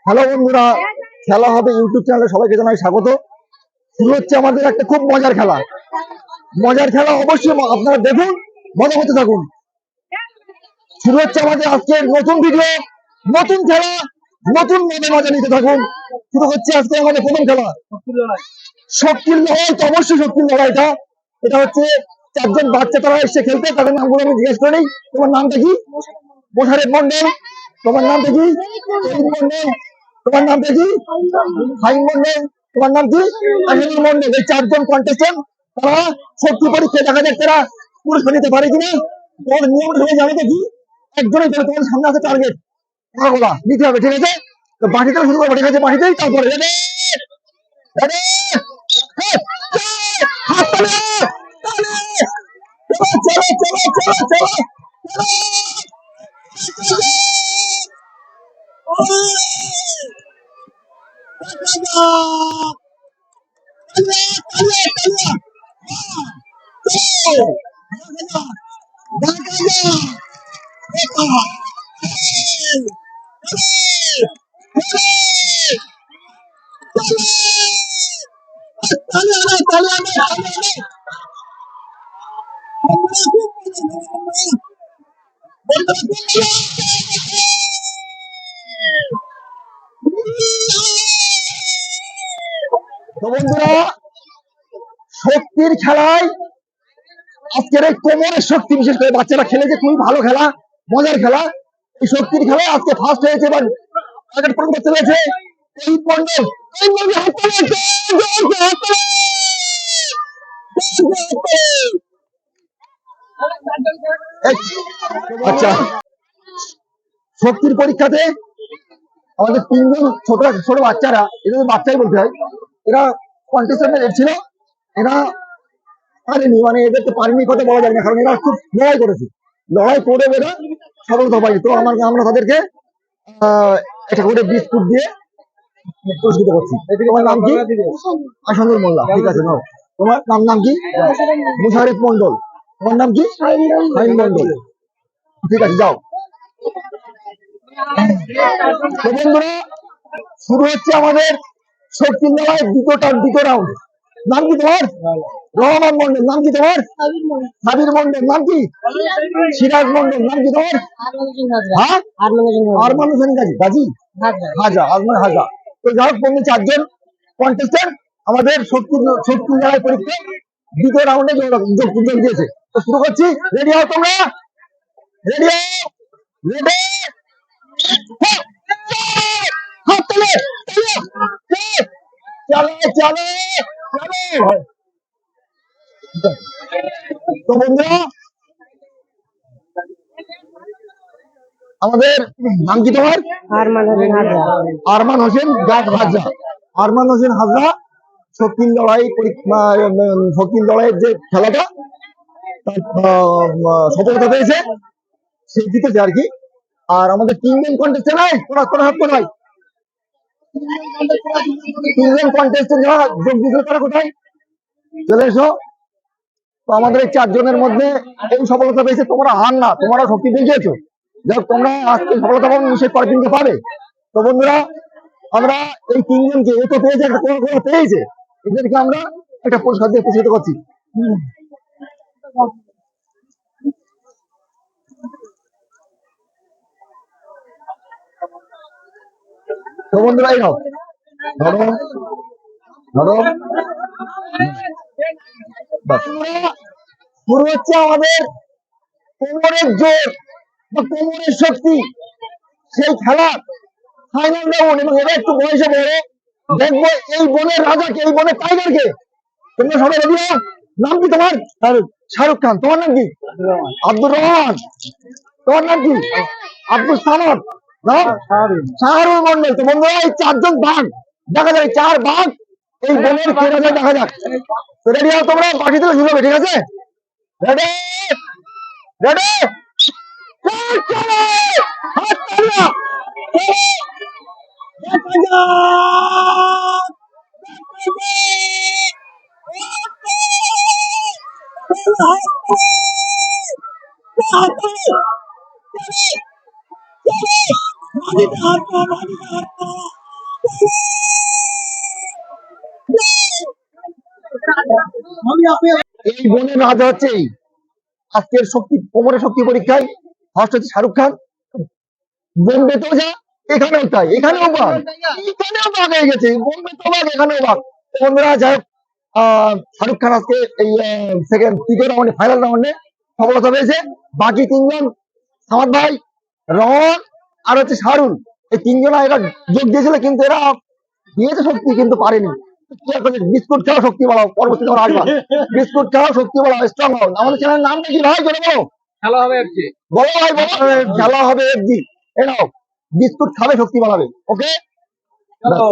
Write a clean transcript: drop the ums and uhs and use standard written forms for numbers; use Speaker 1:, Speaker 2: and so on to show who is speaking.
Speaker 1: Hello বন্ধুরা, খেলা হবে ইউটিউব চ্যানেলে সবাইকে জানাই স্বাগত। শুরু হচ্ছে আমাদের একটা খুব মজার খেলা। মজার খেলা অবশ্যই আপনারা দেখুন, মজা করতে থাকুন। শুরু হচ্ছে আমাদের আজকের নতুন ভিডিও, নতুন খেলা, নতুন মজা নিতে থাকুন। শুরু হচ্ছে আজকে আমাদের প্রথম খেলা, শক্তির লড়াই। তো অবশ্যই শক্তির লড়াই। এটা হচ্ছে চারজন বাচ্চা তারা এসে খেলতে। তাদের নামগুলো আমি জিজ্ঞেস করে নিই। তোমার নামটা কি? মোশারেফ মন্ডল। তোমার নামটা কি? মন্ডল। তোমার নামটা কি? হাইম মন্ডল। তোমার নাম কি? আমিনুল মন্ডল। এই চারজন কন্টেস্টেন্ট তারা শক্তি পরীক্ষা দেখা যাক তারা পুরস্কার নিতে পারে কিনা। তোমার নিয়মটা সবাই জানো তো কি? একজনই দেবে, তোমার সামনে আছে টার্গেট, ওগুলা নিতে হবে, ঠিক আছে? তো বাকি থেকে শুরু করবো, ঠিক আছে? বাকিতেই তারপরে রেডি রেডি হাত তালে তালে চলো চলো চলো চলো বন্ধুরা, শক্তির খেলায় আজকের এই কোমরের শক্তি, বিশেষ করে বাচ্চারা খেলেছে, খুবই ভালো খেলা, মজার খেলা। এই শক্তির খেলায় আজকে ফার্স্ট হয়েছে, এবার টার্গেট পূরণ করতে হয়েছে এই মন্ডল। আচ্ছা, শক্তির পরীক্ষাতে আমাদের তিনজন ছোট ছোট বাচ্চারা, এদের বাচ্চাই বলতে হয়, এরা কন্টেস্টেন্ট ছিল। এরা পারেনি, মানে এদেরকে পারেনি কথা বলা যায় না, কারণ এরা খুব লড়াই করেছে। লড়াই করে এরা সফলতা পাই। তো আমরা তাদেরকে একটা করে বিস্কুট দিয়ে পুরস্কৃত করছি। তোমার নাম কি? আসানুর মোল্লা। ঠিক আছে, নাও। তোমার নাম কি? মুশারেফ মন্ডল। তোমার নাম কি? হাইম মন্ডল। ঠিক আছে, যাও। বন্ধুরা, শুরু হচ্ছে আমাদের শক্তির লড়াই দ্বিতীয় রাউন্ড। নাম কি তোমার? রহমান মন্ডল। নাম কি তোমার? সাবির মন্ডল। নাম কি? সিরাজ মন্ডল। নাম কি তোমার? আরমান হোসেন গাজী হাজা আজমান হাজা। তো যাই হোক, বন্ধু, চারজন কন্টেস্টেন্ট আমাদের শক্তির লড়াই পরীক্ষা দ্বিতীয় রাউন্ডে যোগ দিয়েছে। তো শুরু করছি। রেডি হও তোমরা? রেডি হও? রেডি? হাত তোলে চলো চলো চলো। তো বন্ধুরা, আমাদের নাম কি তোমার? আরমান হোসেন হাজরা। আরমান হোসেন হাজরা শক্তির লড়াইয়ের যে খেলাটা সফলতা পেয়েছে, সে জিতেছে আর কি। আর আমাদের তিনজন কন্টেস্টেন্ট নাই, কোন হাত কোথায়? তিনজন কন্টেস্টেন্ট যারা যোগ দিয়েছিল তারা কোথায়? চলে এসো। তো আমাদের এই চারজনের মধ্যে এই সফলতা পেয়েছে। তোমরা হার না, তোমরা শক্তি দেখিয়েছো। যাই তোমরা আজকে সফলতা পাবো, নিশ্চয়ই পরের দিনকে পাবে। তো বন্ধুরা, আমরা এই তিনজনকে, এ তো পেয়েছে, একটা কোনো পেয়েছে, এদেরকে আমরা একটা পুরস্কার দিয়ে পুরস্কৃত করছি। তো বন্ধুরা, এই নাও, ধরো ধরো। শুরু হচ্ছে আমাদের কোমরের জোর বা কোমরের শক্তি, সেই খেলা ফাইনাল রাউন্ড। এবং এরা একটু বয়সে বড়। দেখবো এই বনের রাজাকে, এই বনের টাইগারকে। তোমরা সবাই রেডি হও? নাম কি তোমার? শাহরুখ খান। তোমার নাম কি? আব্দুর রহমান। তোমার নাম কি? আব্দুল সামাদ। শাহরুখ মন্ডল। তো বন্ধুরা, এই চারজন বাঘ দেখা যায়, চার বাঘ এই বনের কে রাজা দেখা যাক। তো রেডি হও তোমরা? বাকি থেকে শুরু হবে, ঠিক আছে? রেডি রেডি হাত তালিয়া এই বোনের রাজা হচ্ছে এই আজকের শক্তি কোমরের শক্তি পরীক্ষায় ফার্স্ট হচ্ছে শাহরুখ খান। বোম্বে তো যা, এখানেও তাই, এখানেও বাঘ, এখানেও বাঘ হয়ে গেছে, বোম্বে তো বাঘ, এখানেও বাঘ। তো বন্ধুরা যাই হোক, শাহরুখ খান আজকে এই সেকেন্ড তৃতীয় রাউন্ডে ফাইনাল রাউন্ডে সফলতা পেয়েছে। বাকি তিনজন সামাদ ভাই, রহন আর হচ্ছে শাহরুল, এই তিনজনা এরা যোগ দিয়েছিল কিন্তু এরা দিয়েছে শক্তি কিন্তু পারেনি। কি আর করবে? বিস্কুট খাও শক্তি বাড়াও, পরবর্তীতে আমরা আসবা। বিস্কুট খাও শক্তি বাড়াও, স্ট্রং হও। আমাদের চ্যানেলের নামটা কি ভাই জোরে বলো?
Speaker 2: খেলা হবে এফসি।
Speaker 1: বলো ভাই বলো। খেলা হবে FG। এ নাও বিস্কুট খাবে শক্তি বাড়াবে। ওকে।
Speaker 2: চলো।